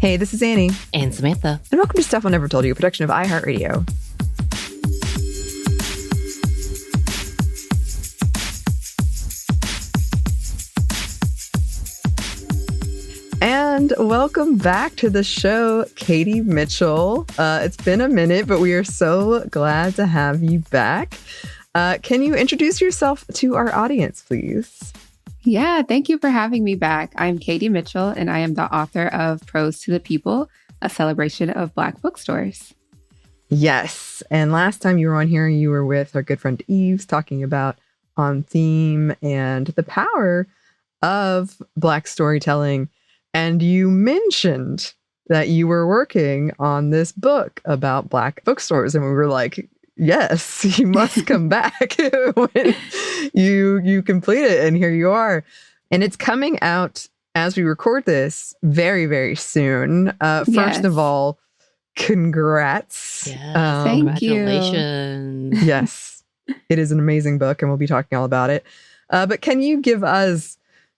Hey, this is Anney. And Samantha. And welcome to Stuff I'll Never Told You, a production of iHeartRadio. And welcome back to the show, Katie Mitchell. It's been a minute, but we are so glad to have you back. Can you introduce yourself to our audience, please? Yeah, thank you for having me back. I'm Katie Mitchell, and I am the author of Prose to the People, a celebration of Black bookstores. Yes. And last time you were on here, you were with our good friend Eves talking about On Theme and the power of Black storytelling. And you mentioned that you were working on this book about Black bookstores. And we were like, yes, you must come back when you complete it. And here you are. And it's coming out as we record this very, very soon. First of all, congrats. Yes, thank you. Congratulations. Yes, it is an amazing book and we'll be talking all about it. But can you give us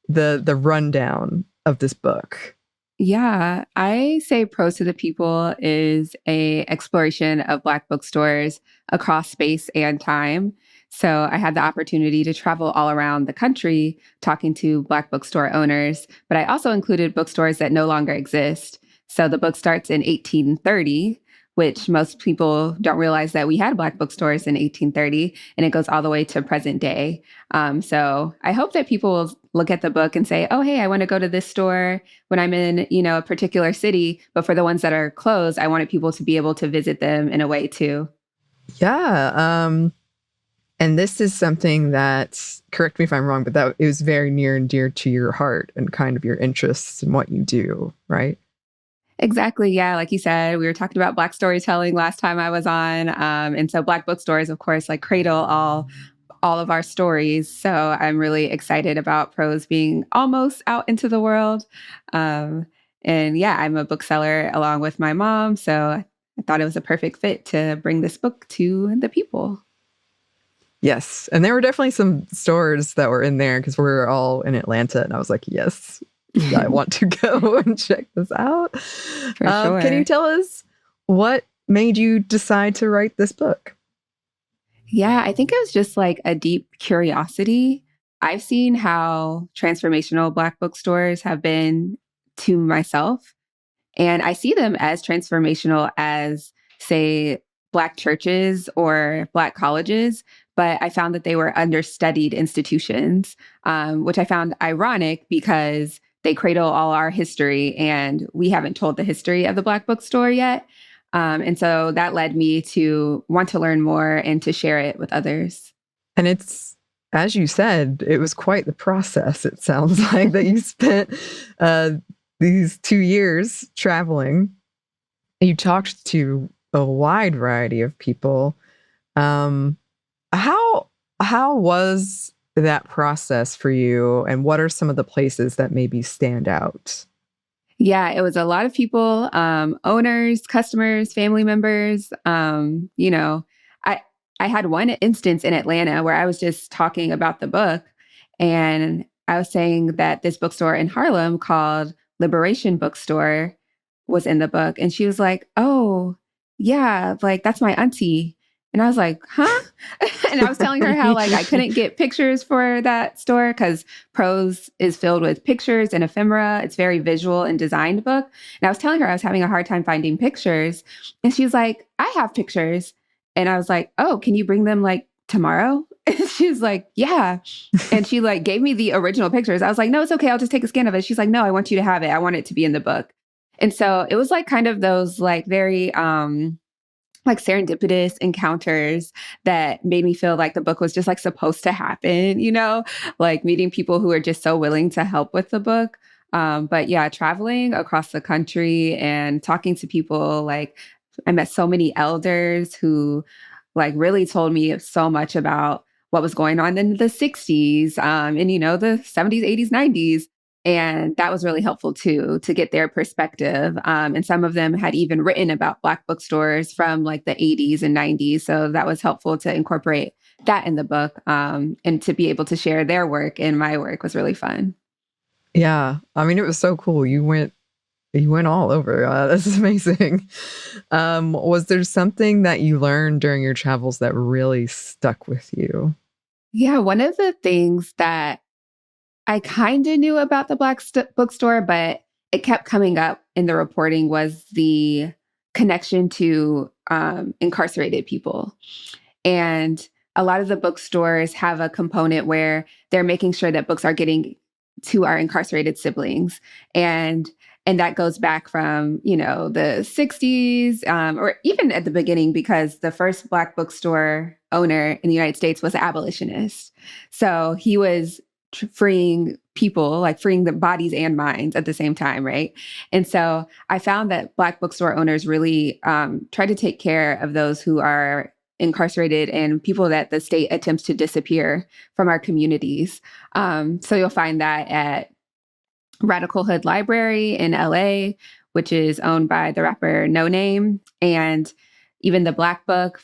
the rundown of this book? Yeah, I say Prose to the People is an exploration of Black bookstores across space and time. So I had the opportunity to travel all around the country talking to Black bookstore owners, but I also included bookstores that no longer exist. So the book starts in 1830, which most people don't realize that we had Black bookstores in 1830, and it goes all the way to present day. So I hope that people will look at the book and say, oh, hey, I want to go to this store when I'm in, a particular city. But for the ones that are closed, I wanted people to be able to visit them in a way too. Yeah. And this is something that, correct me if I'm wrong, but that it was very near and dear to your heart and kind of your interests in what you do, right? Exactly. Yeah. Like you said, we were talking about Black storytelling last time I was on. And so Black bookstores, of course, like cradle all of our stories. So I'm really excited about Prose being almost out into the world. And yeah, I'm a bookseller along with my mom. So I thought it was a perfect fit to bring this book to the people. Yes. And there were definitely some stores that were in there because we were all in Atlanta. And I was like, yes, I want to go and check this out. For sure. Can you tell us what made you decide to write this book? Yeah, I think it was just like a deep curiosity. I've seen how transformational Black bookstores have been to myself. And I see them as transformational as, say, Black churches or Black colleges. But I found that they were understudied institutions, which I found ironic because they cradle all our history and we haven't told the history of the Black bookstore yet. And so that led me to want to learn more and to share it with others. And it's, as you said, it was quite the process. It sounds like that you spent these 2 years traveling. You talked to a wide variety of people. How was that process for you? And what are some of the places that maybe stand out? Yeah, it was a lot of people, owners, customers, family members. I had one instance in Atlanta where I was just talking about the book and I was saying that this bookstore in Harlem called Liberation Bookstore was in the book. And she was like, oh, yeah, like that's my auntie. And I was like, huh? And I was telling her how like I couldn't get pictures for that store because Prose is filled with pictures and ephemera. It's very visual and designed book. And I was telling her I was having a hard time finding pictures. And she's like, I have pictures. And I was like, oh, can you bring them like tomorrow? And she was like, yeah. And she like gave me the original pictures. I was like, no, it's okay. I'll just take a scan of it. She's like, no, I want you to have it. I want it to be in the book. And so it was like kind of those like very like serendipitous encounters that made me feel like the book was just like supposed to happen, like meeting people who are just so willing to help with the book. But yeah, traveling across the country and talking to people, like I met so many elders who like really told me so much about what was going on in the 60s and, the 70s, 80s, 90s. And that was really helpful too, to get their perspective. And some of them had even written about Black bookstores from like the 80s and 90s. So that was helpful to incorporate that in the book. And to be able to share their work and my work was really fun. Yeah. I mean, it was so cool. You went You went all over. This is amazing. Was there something that you learned during your travels that really stuck with you? Yeah, one of the things that I kind of knew about the bookstore, but it kept coming up in the reporting was the connection to incarcerated people. And a lot of the bookstores have a component where they're making sure that books are getting to our incarcerated siblings. And that goes back from, the 60s, or even at the beginning, because the first Black bookstore owner in the United States was an abolitionist. So he was freeing people, like freeing the bodies and minds at the same time, right? And so I found that Black bookstore owners really try to take care of those who are incarcerated and people that the state attempts to disappear from our communities. So you'll find that at Radical Hood Library in LA, which is owned by the rapper No Name, and even the Black Book,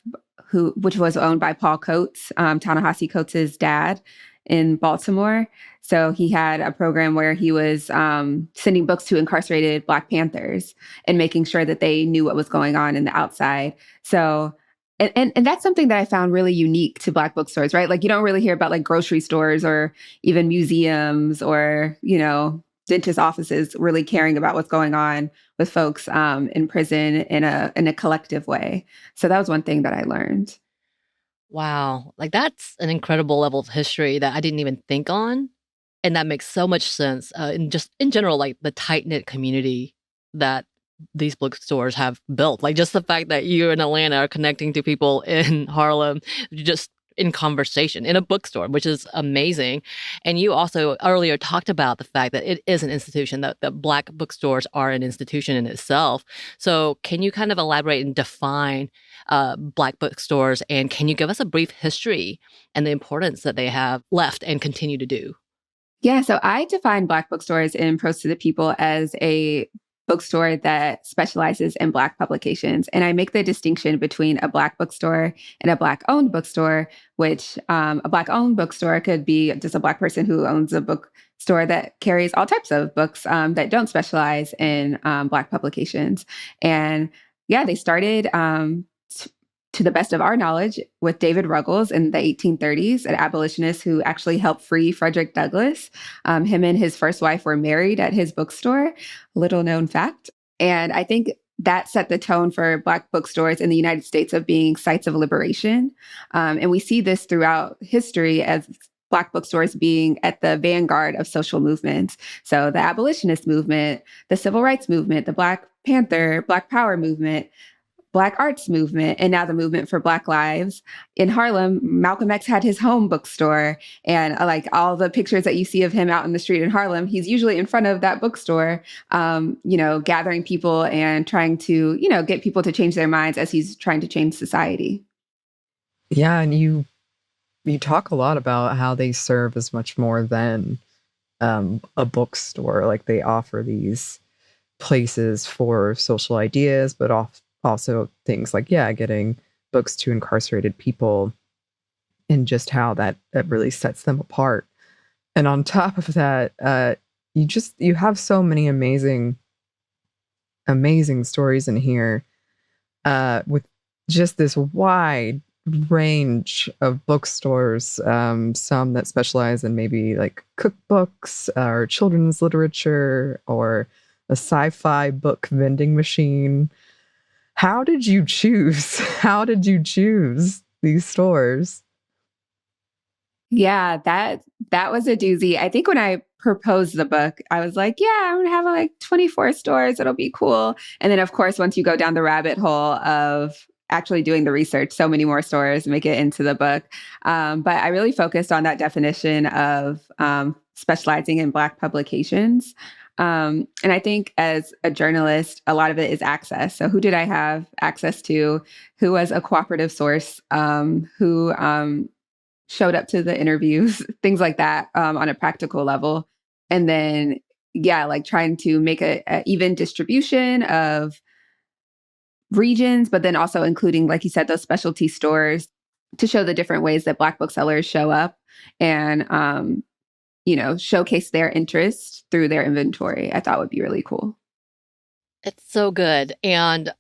which was owned by Paul Coates, Ta-Nehisi Coates' dad in Baltimore. So he had a program where he was sending books to incarcerated Black Panthers and making sure that they knew what was going on in the outside. So and that's something that I found really unique to Black bookstores, right? Like you don't really hear about like grocery stores or even museums or, dentist offices really caring about what's going on with folks in prison in a collective way. So that was one thing that I learned. Wow. Like that's an incredible level of history that I didn't even think on. And that makes so much sense. And just in general, like the tight knit community that these bookstores have built. Like just the fact that you in Atlanta are connecting to people in Harlem, just in conversation in a bookstore, which is amazing. And you also earlier talked about the fact that it is an institution, that Black bookstores are an institution in itself. So can you kind of elaborate and define Black bookstores? And can you give us a brief history and the importance that they have left and continue to do? Yeah, so I define Black bookstores in Prose to the People as a bookstore that specializes in Black publications. And I make the distinction between a Black bookstore and a Black owned bookstore, which a Black owned bookstore could be just a Black person who owns a bookstore that carries all types of books that don't specialize in Black publications. And yeah, they started to the best of our knowledge, with David Ruggles in the 1830s, an abolitionist who actually helped free Frederick Douglass. Him and his first wife were married at his bookstore, little known fact. And I think that set the tone for Black bookstores in the United States of being sites of liberation. And we see this throughout history as Black bookstores being at the vanguard of social movements. So the abolitionist movement, the civil rights movement, the Black Panther, Black Power movement, Black arts movement, and now the movement for Black lives. In Harlem, Malcolm X had his home bookstore, and like all the pictures that you see of him out in the street in Harlem, he's usually in front of that bookstore, gathering people and trying to, get people to change their minds as he's trying to change society. Yeah, and you talk a lot about how they serve as much more than a bookstore. Like they offer these places for social ideas, but also things like, getting books to incarcerated people, and just how that really sets them apart. And on top of that, you have so many amazing stories in here, with just this wide range of bookstores, some that specialize in maybe like cookbooks or children's literature or a sci-fi book vending machine. How did you choose? How did you choose these stores? Yeah, that was a doozy. I think when I proposed the book, I was like, yeah, I'm gonna have like 24 stores. It'll be cool. And then of course, once you go down the rabbit hole of actually doing the research, so many more stores make it into the book. But I really focused on that definition of specializing in Black publications. And I think as a journalist, a lot of it is access. So who did I have access to? Who was a cooperative source? Who showed up to the interviews, things like that, on a practical level. And then, like trying to make a even distribution of regions, but then also including, like you said, those specialty stores to show the different ways that Black booksellers show up and, showcase their interest through their inventory. I thought would be really cool. It's so good. And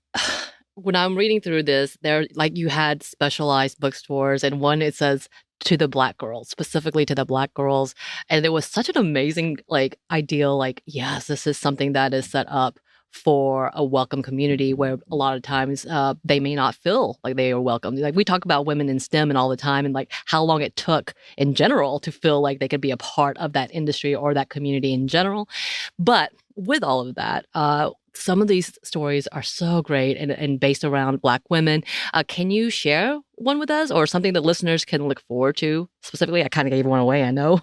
when I'm reading through this, there, like, you had specialized bookstores, and one it says to the Black girls, specifically to the Black girls. And it was such an amazing, like, ideal, like, yes, this is something that is set up for a welcome community where a lot of times they may not feel like they are welcome. Like, we talk about women in STEM and all the time, and like how long it took in general to feel like they could be a part of that industry or that community in general. But with all of that, some of these stories are so great and based around Black women. Can you share one with us, or something that listeners can look forward to? Specifically, I kind of gave one away, I know.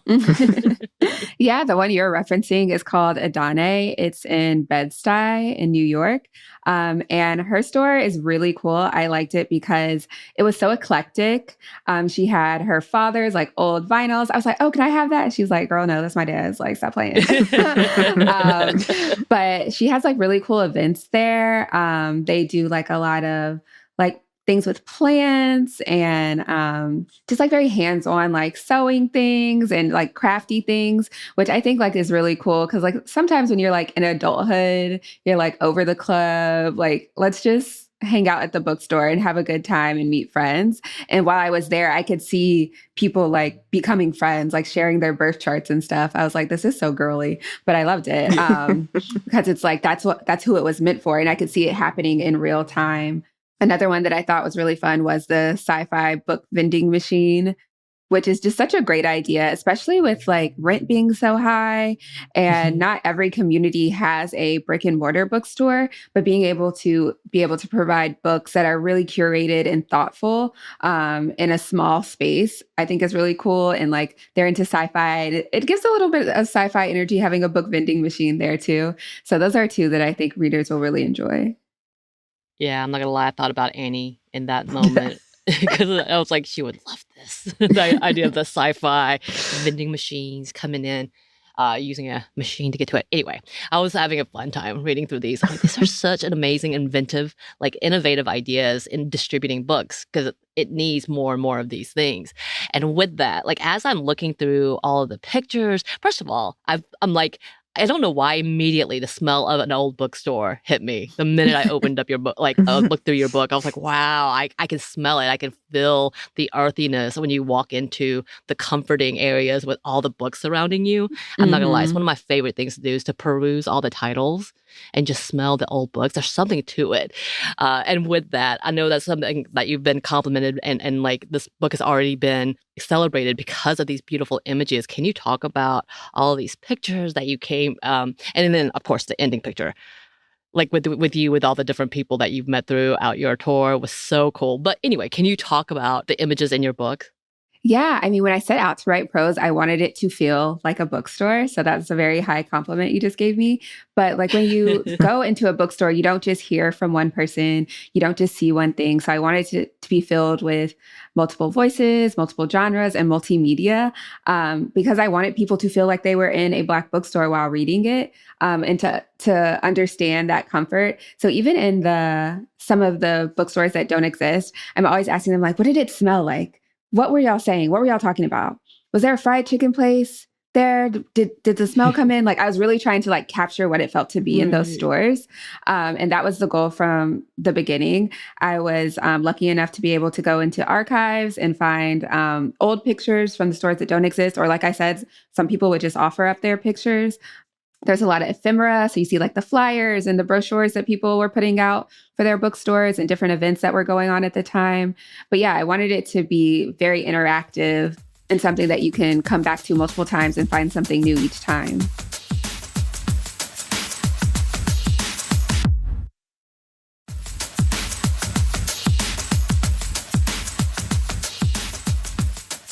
Yeah, the one you're referencing is called Adane. It's in Bed-Stuy in New York. And her store is really cool. I liked it because it was so eclectic. She had her father's like old vinyls. I was like, oh, can I have that? And she's like, girl, no, that's my dad's. Like, stop playing. But she has like really cool events there. They do like a lot of like things with plants and just like very hands-on, like sewing things and like crafty things, which I think like is really cool. Cause like sometimes when you're like in adulthood, you're like over the club, like let's just hang out at the bookstore and have a good time and meet friends. And while I was there, I could see people like becoming friends, like sharing their birth charts and stuff. I was like, this is so girly, but I loved it because it's like that's who it was meant for, and I could see it happening in real time. Another one that I thought was really fun was the sci-fi book vending machine, which is just such a great idea, especially with like rent being so high and not every community has a brick and mortar bookstore, but being able to provide books that are really curated and thoughtful in a small space, I think is really cool. And like they're into sci-fi. It gives a little bit of sci-fi energy having a book vending machine there too. So those are two that I think readers will really enjoy. Yeah, I'm not gonna lie, I thought about Anney in that moment. Because I was like, she would love this. The idea of the sci-fi vending machines coming in, using a machine to get to it. Anyway, I was having a fun time reading through these. I'm like, these are such an amazing, inventive, like innovative ideas in distributing books, because it needs more and more of these things. And with that, like as I'm looking through all of the pictures, first of all, I'm like, I don't know why immediately the smell of an old bookstore hit me the minute I opened up your book, like looked through your book. I was like, wow, I can smell it. I can feel the earthiness when you walk into the comforting areas with all the books surrounding you. I'm not gonna lie, it's one of my favorite things to do is to peruse all the titles and just smell the old books. There's something to it. And with that, I know that's something that you've been complimented and like this book has already been celebrated because of these beautiful images. Can you talk about all of these pictures that you came, and then of course the ending picture, like with you, with all the different people that you've met throughout your tour was so cool. But anyway, can you talk about the images in your book? Yeah, I mean, when I set out to write prose, I wanted it to feel like a bookstore. So that's a very high compliment you just gave me. But like when you go into a bookstore, you don't just hear from one person, you don't just see one thing. So I wanted to be filled with multiple voices, multiple genres, and multimedia because I wanted people to feel like they were in a Black bookstore while reading it and to understand that comfort. So even in some of the bookstores that don't exist, I'm always asking them like, what did it smell like? What were y'all saying? What were y'all talking about? Was there a fried chicken place there? Did the smell come in? Like I was really trying to like capture what it felt to be in those stores. And that was the goal from the beginning. I was lucky enough to be able to go into archives and find old pictures from the stores that don't exist. Or like I said, some people would just offer up their pictures. There's a lot of ephemera. So you see like the flyers and the brochures that people were putting out for their bookstores and different events that were going on at the time. But yeah, I wanted it to be very interactive and something that you can come back to multiple times and find something new each time.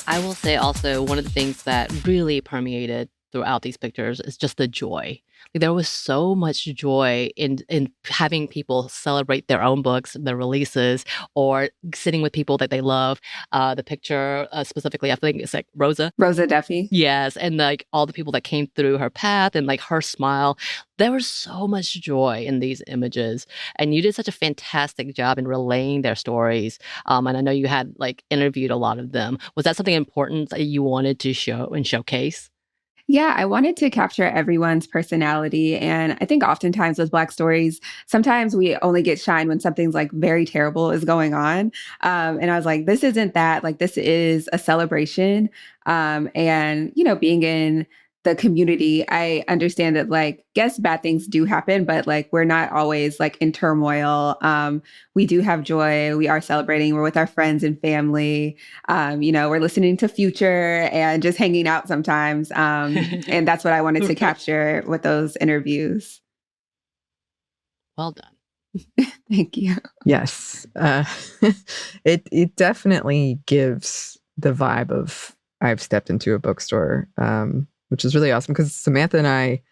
I will say also one of the things that really permeated throughout these pictures is just the joy. Like, there was so much joy in having people celebrate their own books, their releases, or sitting with people that they love. The picture specifically, I think it's like Rosa. Rosa Duffy. Yes, and like all the people that came through her path and like her smile. There was so much joy in these images, and you did such a fantastic job in relaying their stories. And I know you had like interviewed a lot of them. Was that something important that you wanted to show and showcase? Yeah, I wanted to capture everyone's personality. And I think oftentimes with Black stories, sometimes we only get shine when something's like very terrible is going on. And I was like, this isn't that. Like, this is a celebration. And, being in the community, I understand that, like, yes, bad things do happen, but like, we're not always like in turmoil. We do have joy. We are celebrating. We're with our friends and family. We're listening to Future and just hanging out sometimes. And that's what I wanted to capture with those interviews. Well done. Thank you. Yes. It definitely gives the vibe of I've stepped into a bookstore, which is really awesome because Samantha and I,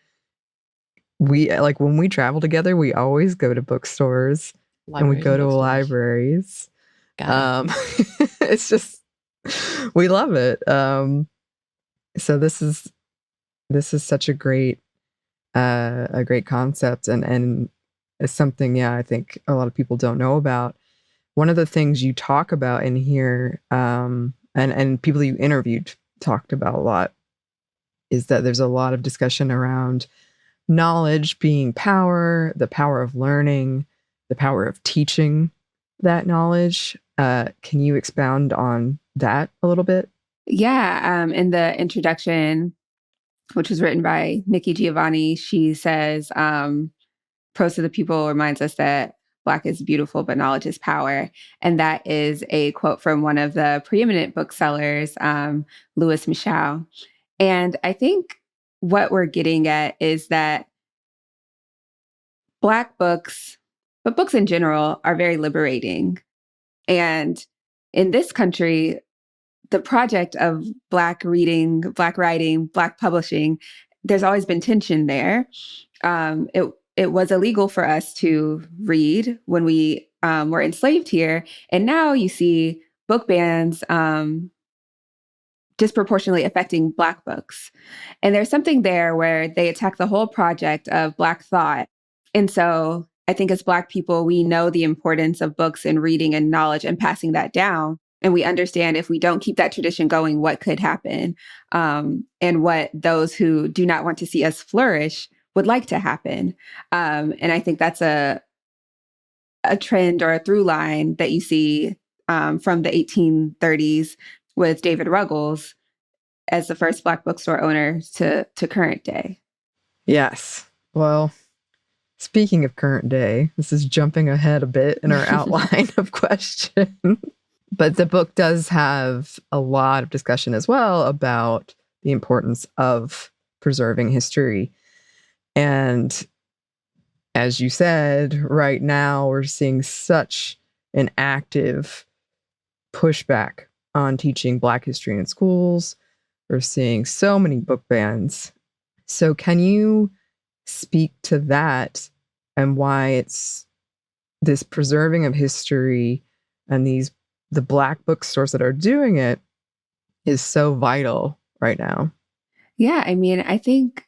we like when we travel together, we always go to bookstores and we go to libraries. It's just, we love it. So this is such a great concept and it's something, I think a lot of people don't know about. One of the things you talk about in here, and people you interviewed talked about a lot, is that there's a lot of discussion around knowledge being power, the power of learning, the power of teaching that knowledge. Can you expound on that a little bit? Yeah. In the introduction, which was written by Nikki Giovanni, she says, Prose to the People reminds us that Black is beautiful, but knowledge is power. And that is a quote from one of the preeminent booksellers, Louis Michel. And I think what we're getting at is that Black books, but books in general, are very liberating. And in this country, the project of Black reading, Black writing, Black publishing, there's always been tension there. It was illegal for us to read when we were enslaved here. And now you see book bans disproportionately affecting Black books. And there's something there where they attack the whole project of Black thought. And so I think as Black people, we know the importance of books and reading and knowledge and passing that down. And we understand if we don't keep that tradition going, what could happen, and what those who do not want to see us flourish would like to happen. And I think that's a trend or a through line that you see from the 1830s with David Ruggles as the first Black bookstore owner to current day. Yes. Well, speaking of current day, this is jumping ahead a bit in our outline of questions. But the book does have a lot of discussion as well about the importance of preserving history. And as you said, right now we're seeing such an active pushback on teaching Black history in schools. We're seeing so many book bans. So can you speak to that and why it's this preserving of history and the Black bookstores that are doing it is so vital right now? Yeah, I mean, I think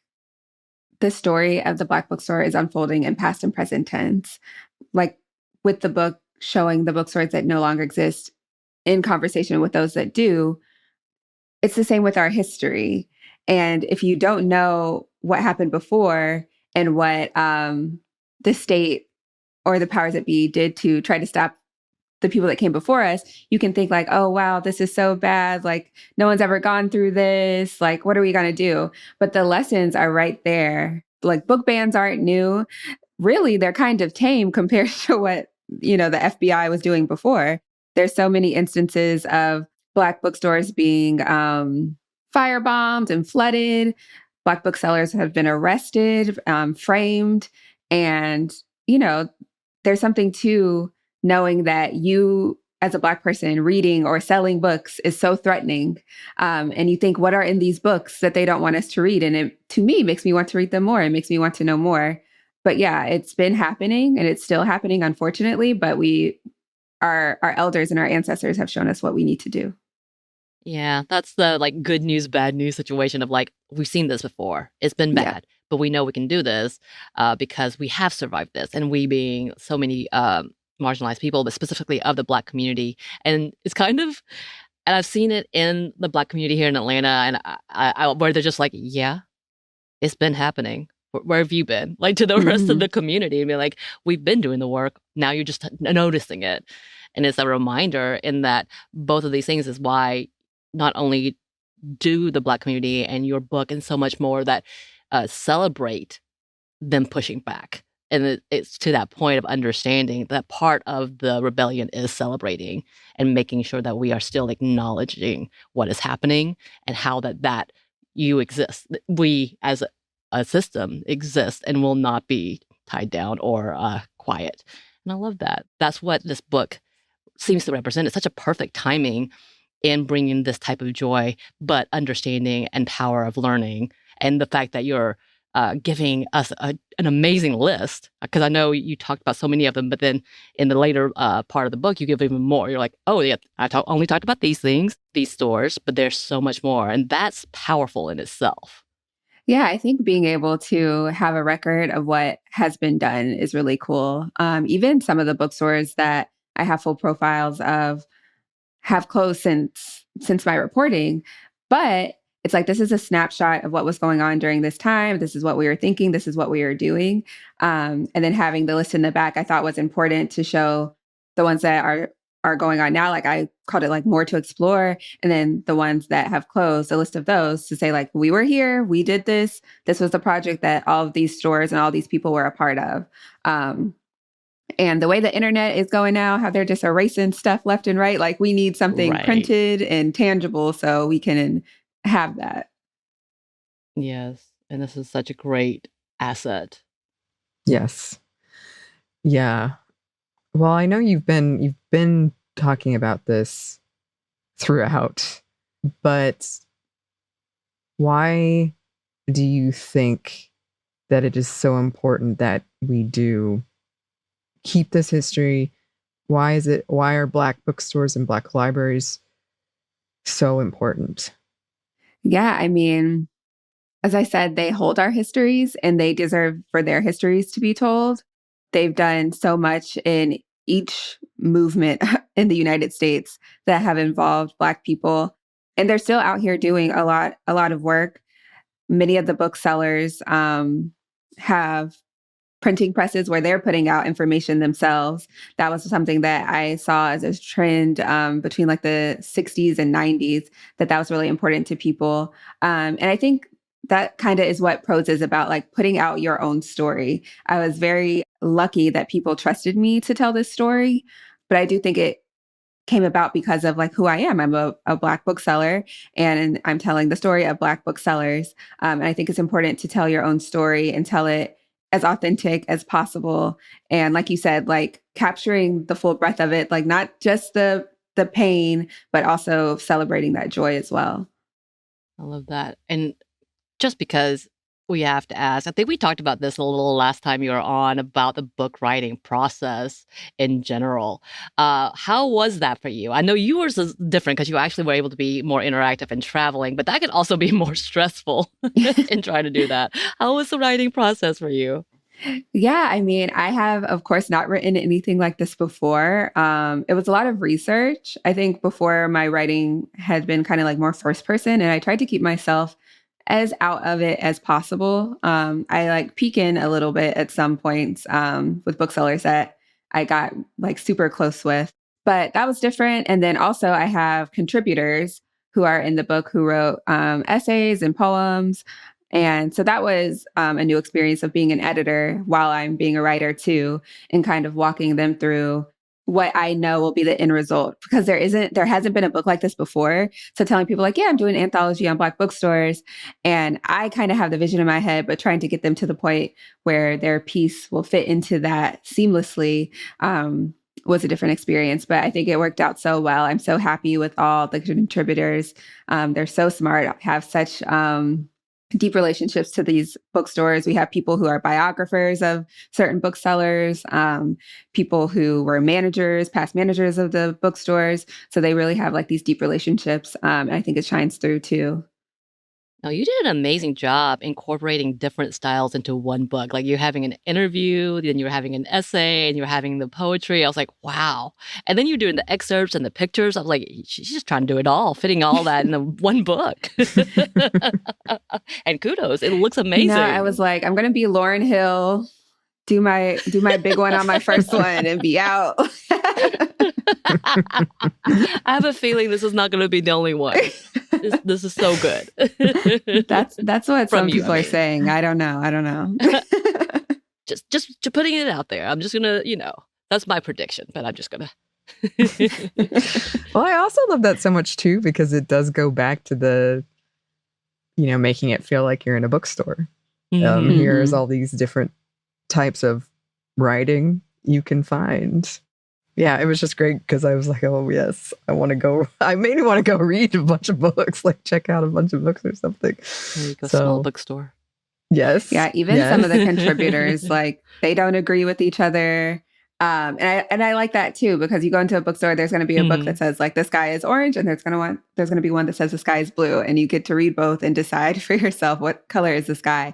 the story of the Black bookstore is unfolding in past and present tense. Like with the book showing the bookstores that no longer exist in conversation with those that do, it's the same with our history. And if you don't know what happened before and what the state or the powers that be did to try to stop the people that came before us, you can think like, oh, wow, this is so bad. Like, no one's ever gone through this. Like, what are we going to do? But the lessons are right there. Like, book bans aren't new. Really, they're kind of tame compared to what, the FBI was doing before. There's so many instances of Black bookstores being firebombed and flooded. Black booksellers have been arrested, framed. And, there's something to knowing that you as a Black person reading or selling books is so threatening. And you think, what are in these books that they don't want us to read? And it, to me, makes me want to read them more. It makes me want to know more. But yeah, it's been happening and it's still happening, unfortunately. But our elders and our ancestors have shown us what we need to do. Yeah, that's the like good news, bad news situation of like, we've seen this before. It's been bad, but we know we can do this because we have survived this. And we being so many marginalized people, but specifically of the Black community. And it's kind of, and I've seen it in the Black community here in Atlanta, and I where they're just like, yeah, it's been happening. Where have you been? Like to the rest of the community and be like, we've been doing the work. Now you're just noticing it. And it's a reminder in that both of these things is why not only do the Black community and your book and so much more that celebrate them pushing back. And it's to that point of understanding that part of the rebellion is celebrating and making sure that we are still acknowledging what is happening and how that you exist. We as a system exist and will not be tied down or quiet. And I love that. That's what this book seems to represent. It's such a perfect timing in bringing this type of joy, but understanding and power of learning. And the fact that you're giving us an amazing list, because I know you talked about so many of them, but then in the later part of the book, you give even more. You're like, oh, yeah, only talked about these things, these stores, but there's so much more. And that's powerful in itself. Yeah, I think being able to have a record of what has been done is really cool. Even some of the bookstores that I have full profiles of have closed since my reporting, but it's like, this is a snapshot of what was going on during this time. This is what we were thinking. This is what we were doing. And then having the list in the back, I thought was important to show the ones that are going on now. Like I called it like more to explore. And then the ones that have closed, a list of those to say like, we were here, we did this. This was the project that all of these stores and all these people were a part of. And the way the internet is going now, how they're just erasing stuff left and right. Like we need something printed and tangible so we can have that. Yes. And this is such a great asset. Yes. Yeah. Well, I know you've been talking about this throughout, but why do you think that it is so important that we do keep this history? Why are Black bookstores and Black libraries so important? Yeah, I mean, as I said, they hold our histories and they deserve for their histories to be told. They've done so much in each movement in the United States that have involved Black people. And they're still out here doing a lot of work. Many of the booksellers have printing presses where they're putting out information themselves. That was something that I saw as a trend between like the 60s and 90s, that was really important to people. And I think that kind of is what Prose is about, like putting out your own story. I was very lucky that people trusted me to tell this story, but I do think it came about because of like who I am. I'm a Black bookseller and I'm telling the story of Black booksellers. And I think it's important to tell your own story and tell it as authentic as possible. And like you said, like capturing the full breadth of it, like not just the pain, but also celebrating that joy as well. I love that. And just because we have to ask, I think we talked about this a little last time you were on about the book writing process in general. How was that for you? I know yours is different because you actually were able to be more interactive and traveling, but that could also be more stressful in trying to do that. How was the writing process for you? Yeah, I mean, I have, of course, not written anything like this before. It was a lot of research. I think before my writing had been kind of like more first person, and I tried to keep myself as out of it as possible. I like peek in a little bit at some points with booksellers that I got like super close with, but that was different. And then also I have contributors who are in the book who wrote essays and poems. And so that was a new experience of being an editor while I'm being a writer too, and kind of walking them through what I know will be the end result, because there hasn't been a book like this before. So telling people like, yeah, I'm doing an anthology on Black bookstores. And I kind of have the vision in my head, but trying to get them to the point where their piece will fit into that seamlessly was a different experience. But I think it worked out so well. I'm so happy with all the contributors. They're so smart, have such deep relationships to these bookstores. We have people who are biographers of certain booksellers, people who were managers, past managers of the bookstores. So they really have like these deep relationships. And I think it shines through too. Now, you did an amazing job incorporating different styles into one book. Like you're having an interview, then you're having an essay, and you're having the poetry. I was like, wow. And then you're doing the excerpts and the pictures. I was like, she's just trying to do it all, fitting all that in the one book. And kudos, it looks amazing. I was like, I'm going to be Lauryn Hill, do my big one on my first one and be out. I have a feeling this is not going to be the only one. This is so good. That's what some people are saying. I don't know. just putting it out there. I'm just gonna, that's my prediction. But I'm just gonna. Well, I also love that so much too because it does go back to the, making it feel like you're in a bookstore. Here's all these different types of writing you can find. Yeah, it was just great because I was like, oh, yes, I made me want to go read a bunch of books, like check out a bunch of books or something. There you go, small bookstore. Yes. Yeah, even some of the contributors, like they don't agree with each other. And I like that too, because you go into a bookstore, there's going to be a book that says like the sky is orange and there's going to be one that says the sky is blue, and you get to read both and decide for yourself what color is the sky.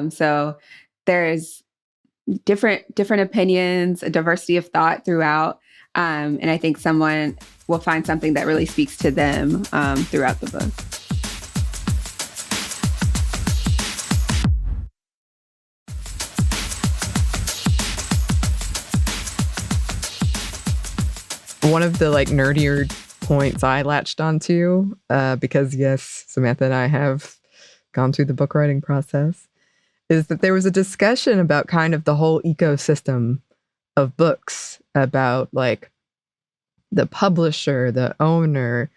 So there's different opinions, a diversity of thought throughout. And I think someone will find something that really speaks to them throughout the book. One of the nerdier points I latched onto, because yes, Samantha and I have gone through the book writing process, is that there was a discussion about kind of the whole ecosystem of books, about the publisher, the owner,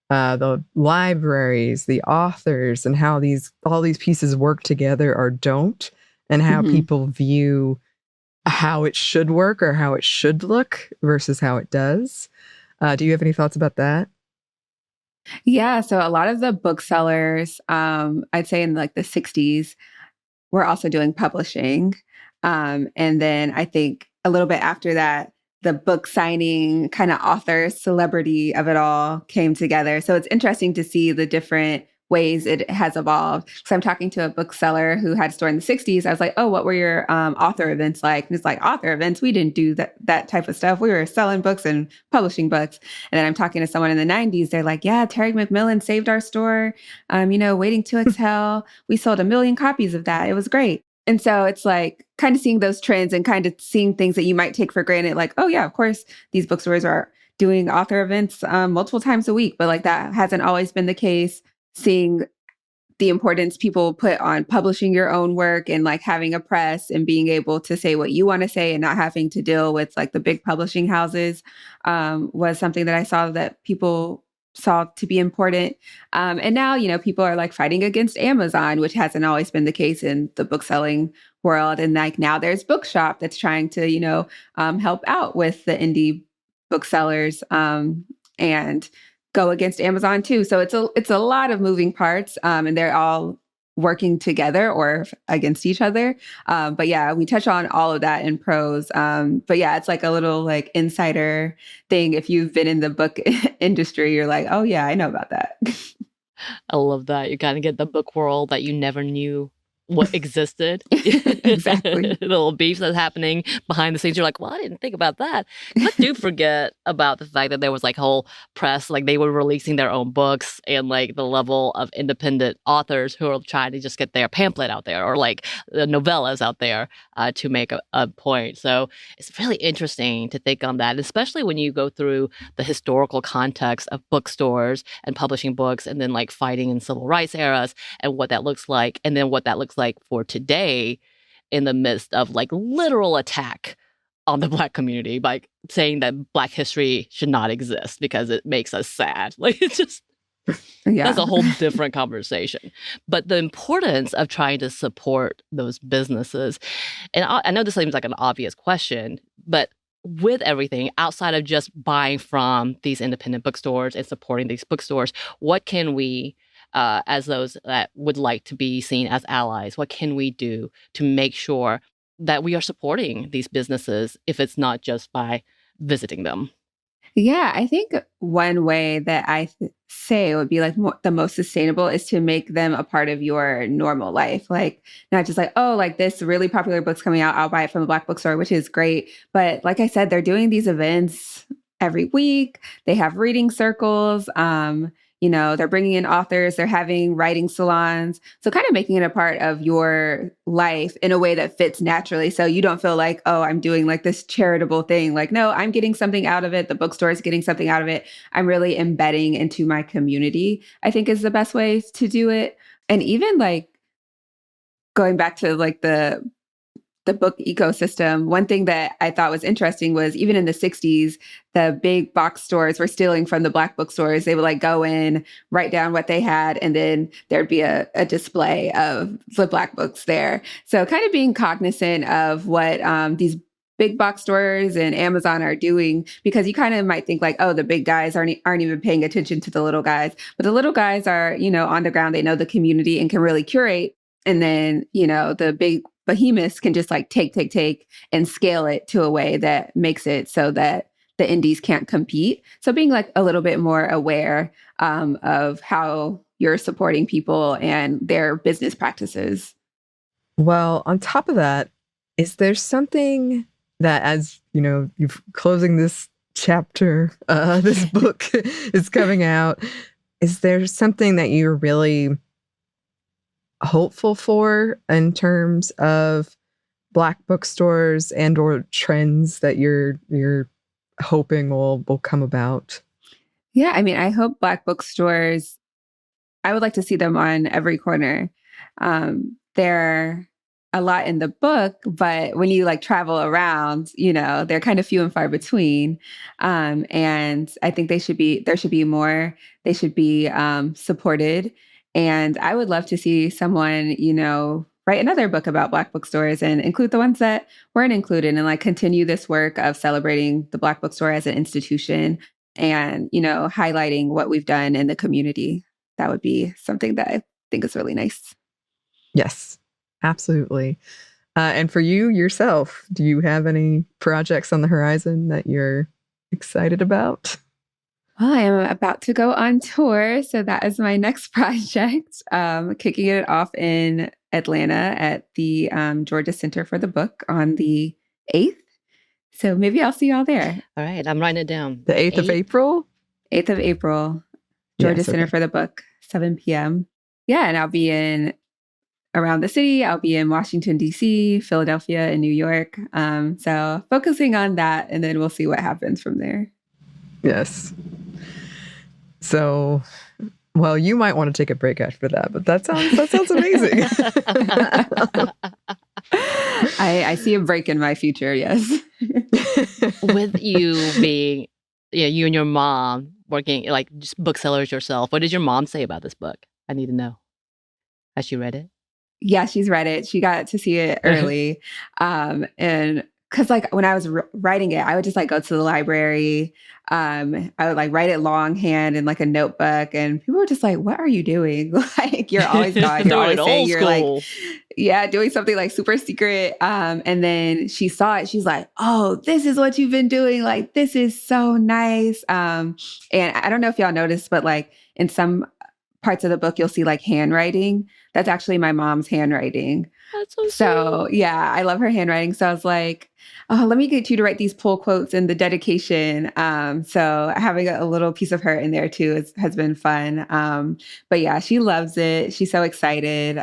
the libraries, the authors, and how all these pieces work together or don't, and how people view how it should work or how it should look versus how it does. Do you have any thoughts about that? Yeah, so a lot of the booksellers, I'd say in the 60s, were also doing publishing. And then I think a little bit after that, the book signing kind of author celebrity of it all came together. So it's interesting to see the different ways it has evolved. So I'm talking to a bookseller who had a store in the 60s. I was like, oh, what were your author events like? And it's like, author events? We didn't do that type of stuff. We were selling books and publishing books. And then I'm talking to someone in the 90s. They're like, yeah, Terry McMillan saved our store. Waiting to Exhale. We sold 1 million copies of that. It was great. And so it's like kind of seeing those trends and kind of seeing things that you might take for granted. Like, oh yeah, of course, these bookstores are doing author events multiple times a week, but that hasn't always been the case. Seeing the importance people put on publishing your own work and having a press and being able to say what you want to say and not having to deal with the big publishing houses was something that I saw that people saw to be important. And now, people are fighting against Amazon, which hasn't always been the case in the bookselling world. And now there's Bookshop that's trying to, help out with the indie booksellers and go against Amazon too. So it's a lot of moving parts, and they're all working together or against each other. But yeah, we touch on all of that in Prose. But yeah, it's a little insider thing. If you've been in the book industry, you're like, oh yeah, I know about that. I love that. You kind of get the book world that you never knew what existed. Exactly. The little beef that's happening behind the scenes. You're like, well, I didn't think about that. I do forget about the fact that there was whole press, they were releasing their own books, and the level of independent authors who are trying to just get their pamphlet out there, or the novellas out there to make a point. So it's really interesting to think on that, especially when you go through the historical context of bookstores and publishing books, and then fighting in civil rights eras and what that looks like, and then what that looks like for today in the midst of literal attack on the Black community by saying that Black history should not exist because it makes us sad. It's just, that's a whole different conversation. But the importance of trying to support those businesses, and I know this seems like an obvious question, but with everything outside of just buying from these independent bookstores and supporting these bookstores, what can we as those that would like to be seen as allies, what can we do to make sure that we are supporting these businesses if it's not just by visiting them? Yeah, I think one way that say would be like the most sustainable is to make them a part of your normal life. Like, not just like, oh, like this really popular book's coming out, I'll buy it from the Black bookstore, which is great. But like I said, they're doing these events every week. They have reading circles. They're bringing in authors, they're having writing salons. So kind of making it a part of your life in a way that fits naturally. So you don't feel like, oh, I'm doing like this charitable thing. Like, no, I'm getting something out of it. The bookstore is getting something out of it. I'm really embedding into my community, I think is the best way to do it. And even like going back to like the book ecosystem, one thing that I thought was interesting was even in the 60s, the big box stores were stealing from the Black bookstores. They would like go in, write down what they had, and then there'd be a display of the Black books there. So kind of being cognizant of what these big box stores and Amazon are doing, because you kind of might think like, oh, the big guys aren't even paying attention to the little guys. But the little guys are, on the ground, they know the community and can really curate. And then, the big behemoths can just like take and scale it to a way that makes it so that the indies can't compete. So being like a little bit more aware of how you're supporting people and their business practices. Well, on top of that, is there something that, as you're closing this chapter, this book is coming out, is there something that you're really hopeful for in terms of Black bookstores and or trends that you're hoping will come about? Yeah, I mean, I hope Black bookstores, I would like to see them on every corner. They're a lot in the book, but when you like travel around, they're kind of few and far between. And I think there should be more. They should be supported. And I would love to see someone, write another book about Black bookstores and include the ones that weren't included, and like continue this work of celebrating the Black bookstore as an institution and, highlighting what we've done in the community. That would be something that I think is really nice. Yes, absolutely. And for you yourself, do you have any projects on the horizon that you're excited about? Well, I am about to go on tour, so that is my next project. Kicking it off in Atlanta at the Georgia Center for the Book on the 8th. So maybe I'll see y'all there. All right, I'm writing it down. The 8th of April? 8th of April, Georgia Yes, Center okay. for the Book, 7 p.m. Yeah, and I'll be around the city. I'll be in Washington, D.C., Philadelphia, and New York. So focusing on that, and then we'll see what happens from there. Yes. So, well, you might want to take a break after that, but that sounds amazing. I see a break in my future, yes. With you being, you and your mom working like just booksellers yourself, what did your mom say about this book? I need to know. Has she read it? Yeah, she's read it. She got to see it early. And because like when I was writing it, I would just like go to the library. I would like write it longhand in like a notebook, and people were just like, "What are you doing? Like you're always gone. You're always saying you're like, yeah, doing something like super secret." And then she saw it. She's like, "Oh, this is what you've been doing. Like this is so nice." And I don't know if y'all noticed, but like in some parts of the book, you'll see like handwriting. That's actually my mom's handwriting. That's so So yeah, I love her handwriting. So I was like, oh, let me get you to write these pull quotes in the dedication. So having a little piece of her in there too has been fun. But yeah, she loves it. She's so excited.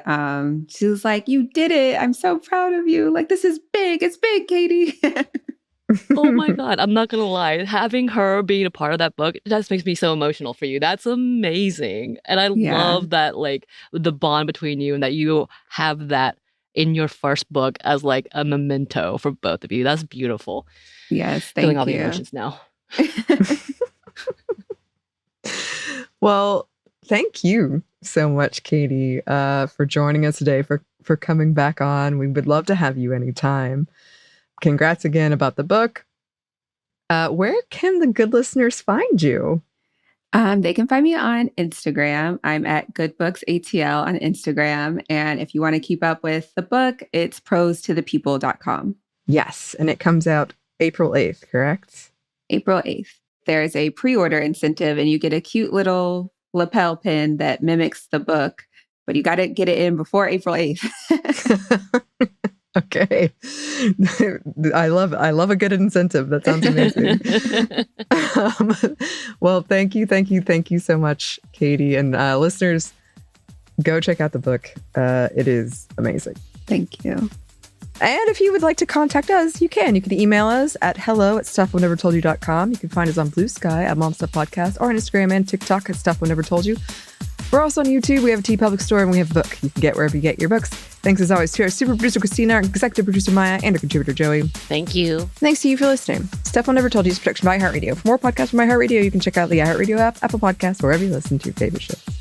She was like, you did it. I'm so proud of you. Like, this is big. It's big, Katie. Oh my God, I'm not gonna lie. Having her being a part of that book just makes me so emotional for you. That's amazing. And I love that, like, the bond between you and that you have that in your first book as like a memento for both of you. That's beautiful. Yes, thank Feeling you. all the emotions now. Well, thank you so much, Katie, for joining us today, for coming back on. We would love to have you anytime. Congrats again about the book. Where can the good listeners find you? They can find me on Instagram. I'm at goodbooksatl on Instagram. And if you want to keep up with the book, it's prosetothepeople.com. Yes, and it comes out April 8th, correct? April 8th. there's a pre-order incentive and you get a cute little lapel pin that mimics the book, but you got to get it in before April 8th. Okay. I love a good incentive. That sounds amazing. Well, thank you so much, Katie. And listeners, go check out the book. It is amazing. Thank you. And if you would like to contact us, you can. You can email us at hello@stuffwenevertoldyou.com. You can find us on Blue Sky at Mom Stuff Podcast, or on Instagram and TikTok at Stuff Whenever Told You. We're also on YouTube. We have a TeePublic store, and we have a book you can get wherever you get your books. Thanks as always to our super producer Christina, our executive producer Maya, and our contributor Joey. Thank you. Thanks to you for listening. Stuff Whenever Told You is a production by iHeartRadio. For more podcasts from iHeartRadio, you can check out the iHeartRadio app, Apple Podcasts, wherever you listen to your favorite shows.